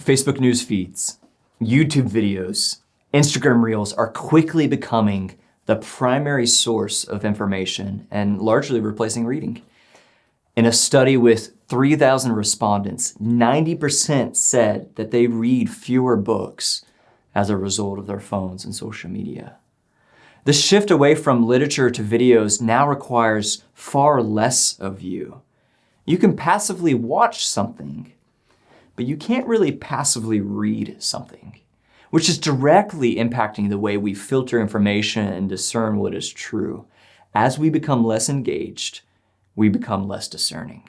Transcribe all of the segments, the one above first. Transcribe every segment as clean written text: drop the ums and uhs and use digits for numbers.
Facebook news feeds, YouTube videos, Instagram reels are quickly becoming the primary source of information and largely replacing reading. In a study with 3,000 respondents, 90% said that they read fewer books as a result of their phones and social media. The shift away from literature to videos now requires far less of you. You can passively watch something, but you can't really passively read something, which is directly impacting the way we filter information and discern what is true. As we become less engaged, we become less discerning.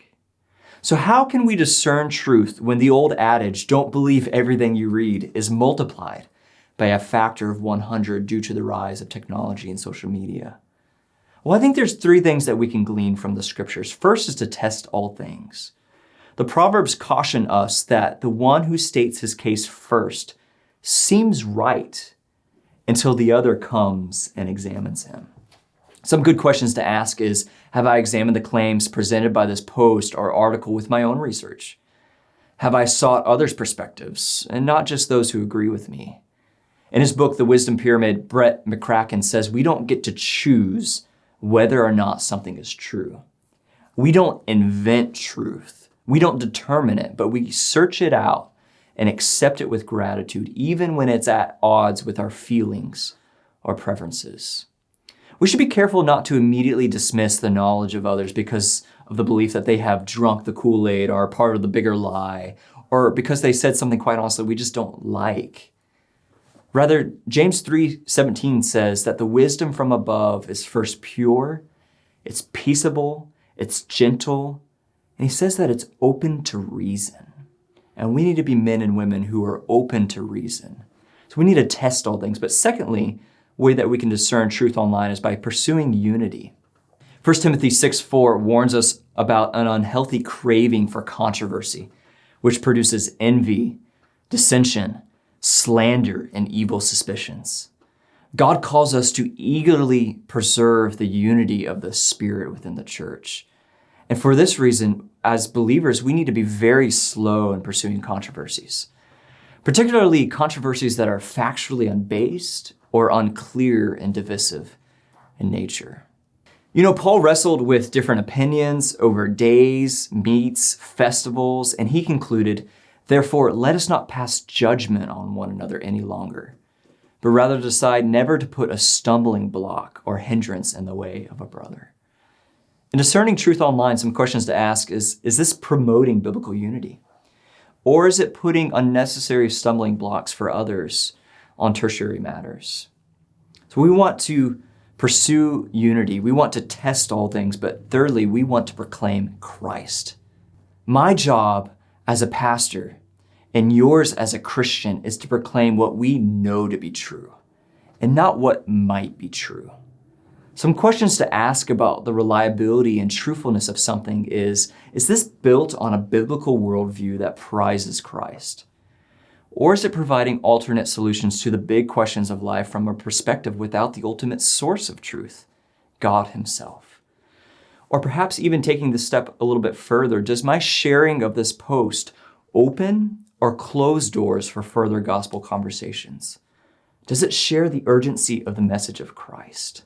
So how can we discern truth when the old adage, don't believe everything you read, is multiplied by a factor of 100 due to the rise of technology and social media? Well, I think there's three things that we can glean from the scriptures. First is to test all things. The Proverbs caution us that the one who states his case first seems right until the other comes and examines him. Some good questions to ask is, have I examined the claims presented by this post or article with my own research? Have I sought others' perspectives and not just those who agree with me? In his book, The Wisdom Pyramid, Brett McCracken says we don't get to choose whether or not something is true. We don't invent truth. We don't determine it, but we search it out and accept it with gratitude, even when it's at odds with our feelings or preferences. We should be careful not to immediately dismiss the knowledge of others because of the belief that they have drunk the Kool-Aid or are part of the bigger lie, or because they said something quite honestly we just don't like. Rather, James 3:17 says that the wisdom from above is first pure, it's peaceable, it's gentle, and he says that it's open to reason. And we need to be men and women who are open to reason. So we need to test all things. But secondly, the way that we can discern truth online is by pursuing unity. 1 Timothy 6:4 warns us about an unhealthy craving for controversy, which produces envy, dissension, slander, and evil suspicions. God calls us to eagerly preserve the unity of the Spirit within the church. And for this reason, as believers, we need to be very slow in pursuing controversies, particularly controversies that are factually unbased or unclear and divisive in nature. You know, Paul wrestled with different opinions over days, meats, festivals, and he concluded, therefore, let us not pass judgment on one another any longer, but rather decide never to put a stumbling block or hindrance in the way of a brother. In discerning truth online, some questions to ask is this promoting biblical unity? Or is it putting unnecessary stumbling blocks for others on tertiary matters? So we want to pursue unity. We want to test all things, but thirdly, we want to proclaim Christ. My job as a pastor and yours as a Christian is to proclaim what we know to be true and not what might be true. Some questions to ask about the reliability and truthfulness of something is this built on a biblical worldview that prizes Christ? Or is it providing alternate solutions to the big questions of life from a perspective without the ultimate source of truth, God himself? Or perhaps even taking the step a little bit further, does my sharing of this post open or close doors for further gospel conversations? Does it share the urgency of the message of Christ?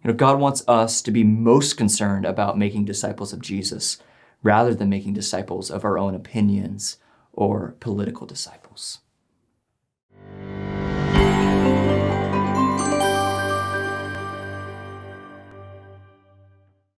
You know, God wants us to be most concerned about making disciples of Jesus rather than making disciples of our own opinions or political disciples.